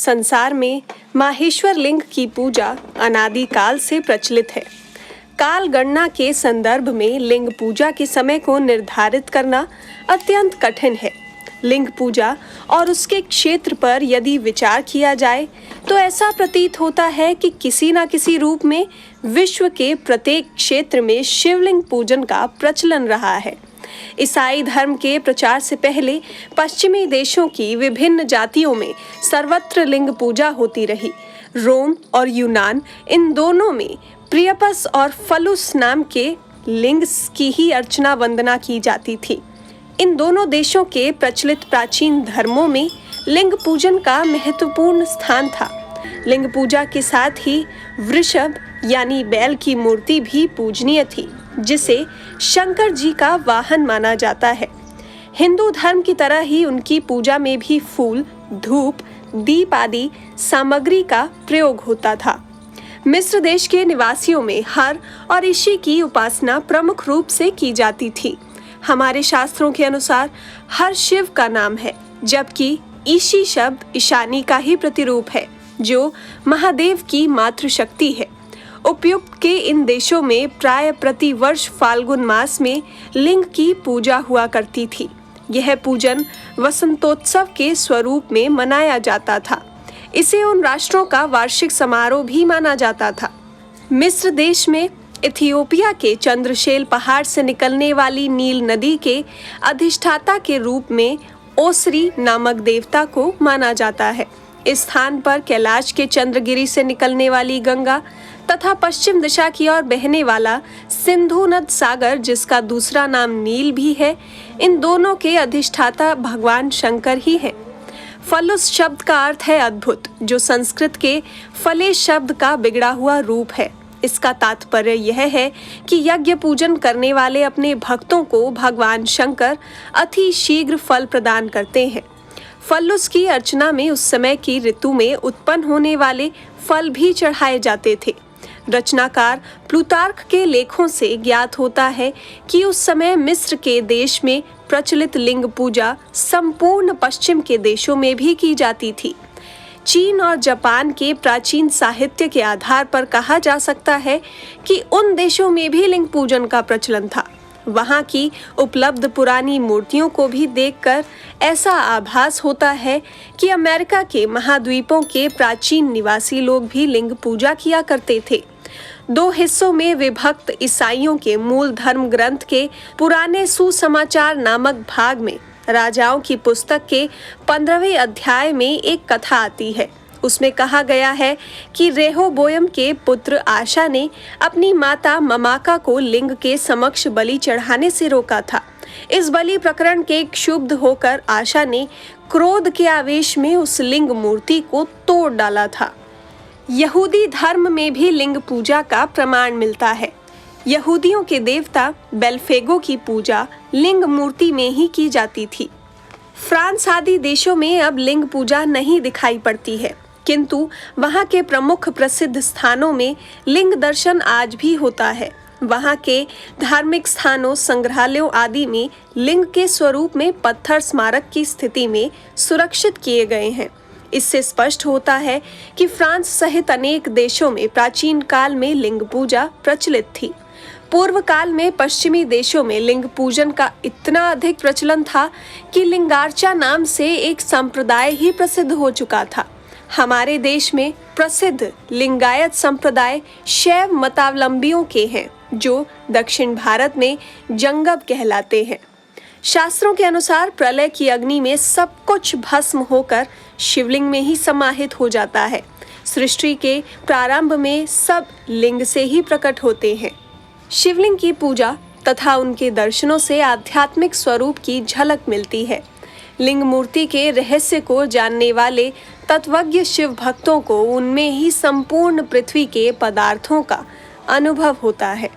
संसार में माहेश्वर लिंग की पूजा अनादिकाल से प्रचलित है। काल गणना के संदर्भ में लिंग पूजा के समय को निर्धारित करना अत्यंत कठिन है। लिंग पूजा और उसके क्षेत्र पर यदि विचार किया जाए तो ऐसा प्रतीत होता है कि किसी न किसी रूप में विश्व के प्रत्येक क्षेत्र में शिवलिंग पूजन का प्रचलन रहा है। ईसाई धर्म के प्रचार से पहले पश्चिमी देशों की विभिन्न जातियों में सर्वत्र लिंग पूजा होती रही। रोम और यूनान, इन दोनों में प्रियपस और फलुस नाम के लिंग की ही अर्चना वंदना की जाती थी। इन दोनों देशों के प्रचलित प्राचीन धर्मों में लिंग पूजन का महत्वपूर्ण स्थान था। लिंग पूजा के साथ ही वृषभ यानी बैल की मूर्ति भी पूजनीय थी, जिसे शंकर जी का वाहन माना जाता है। हिंदू धर्म की तरह ही उनकी पूजा में भी फूल, धूप, दीप आदि सामग्री का प्रयोग होता था। मिस्र देश के निवासियों में हर और ईशी की उपासना प्रमुख रूप से की जाती थी। हमारे शास्त्रों के अनुसार हर शिव का नाम है, जबकि ईशी शब्द ईशानी का ही प्रतिरूप है, जो महादेव की मातृशक्ति है। उपयुक्त के इन देशों में प्राय प्रति वर्ष फाल्गुन मास में लिंग की पूजा हुआ करती थी। यह पूजन वसंतोत्सव के स्वरूप में मनाया जाता था। इसे उन राष्ट्रों का वार्षिक समारोह भी माना जाता था। मिस्र देश में इथियोपिया के चंद्रशेल पहाड़ से निकलने वाली नील नदी के अधिष्ठाता के रूप में ओसरी नामक देवता को माना जाता है। इस स्थान पर कैलाश के चंद्रगिरी से निकलने वाली गंगा तथा पश्चिम दिशा की ओर बहने वाला सिंधु नद सागर, जिसका दूसरा नाम नील भी है, इन दोनों के अधिष्ठाता भगवान शंकर ही हैं। फलुस शब्द का अर्थ है अद्भुत, जो संस्कृत के फले शब्द का बिगड़ा हुआ रूप है। इसका तात्पर्य यह है कि यज्ञ पूजन करने वाले अपने भक्तों को भगवान शंकर अति शीघ्र फल प्रदान करते हैं। फलुस की अर्चना में उस समय की ऋतु में उत्पन्न होने वाले फल भी चढ़ाए जाते थे। रचनाकार प्लूतार्क के लेखों से ज्ञात होता है कि उस समय मिस्र के देश में प्रचलित लिंग पूजा संपूर्ण पश्चिम के देशों में भी की जाती थी। चीन और जापान के प्राचीन साहित्य के आधार पर कहा जा सकता है कि उन देशों में भी लिंग पूजन का प्रचलन था। वहाँ की उपलब्ध पुरानी मूर्तियों को भी देखकर ऐसा आभास होता है कि अमेरिका के महाद्वीपों के प्राचीन निवासी लोग भी लिंग पूजा किया करते थे। 2 हिस्सों में विभक्त ईसाइयों के मूल धर्म ग्रंथ के पुराने सुसमाचार नामक भाग में राजाओं की पुस्तक के 15वें अध्याय में एक कथा आती है। उसमें कहा गया है कि रेहोबोयम के पुत्र आशा ने अपनी माता ममाका को लिंग के समक्ष बलि चढ़ाने से रोका था। इस बलि प्रकरण के क्षुब्ध होकर आशा ने क्रोध के आवेश में उस लिंग मूर्ति को तोड़ डाला था। यहूदी धर्म में भी लिंग पूजा का प्रमाण मिलता है। यहूदियों के देवता बेलफेगो की पूजा लिंग मूर्ति में ही की जाती थी। फ्रांस आदि देशों में अब लिंग पूजा नहीं दिखाई पड़ती है, किंतु वहाँ के प्रमुख प्रसिद्ध स्थानों में लिंग दर्शन आज भी होता है। वहाँ के धार्मिक स्थानों, संग्रहालयों आदि में लिंग के स्वरूप में पत्थर स्मारक की स्थिति में सुरक्षित किए गए हैं। इससे स्पष्ट होता है कि फ्रांस सहित अनेक देशों में प्राचीन काल में लिंग पूजा प्रचलित थी। पूर्व काल में पश्चिमी देशों में लिंग पूजन का इतना अधिक प्रचलन था कि लिंगार्चा नाम से एक संप्रदाय ही प्रसिद्ध हो चुका था। हमारे देश में प्रसिद्ध लिंगायत संप्रदाय शैव मतावलंबियों के हैं, जो दक्षिण भारत में जंगम कहलाते हैं। शास्त्रों के अनुसार प्रलय की अग्नि में सब कुछ भस्म होकर शिवलिंग में ही समाहित हो जाता है। सृष्टि के प्रारंभ में सब लिंग से ही प्रकट होते हैं। शिवलिंग की पूजा तथा उनके दर्शनों से आध्यात्मिक स्वरूप की झलक मिलती है। लिंग मूर्ति के रहस्य को जानने वाले तत्वज्ञ शिव भक्तों को उनमें ही संपूर्ण पृथ्वी के पदार्थों का अनुभव होता है।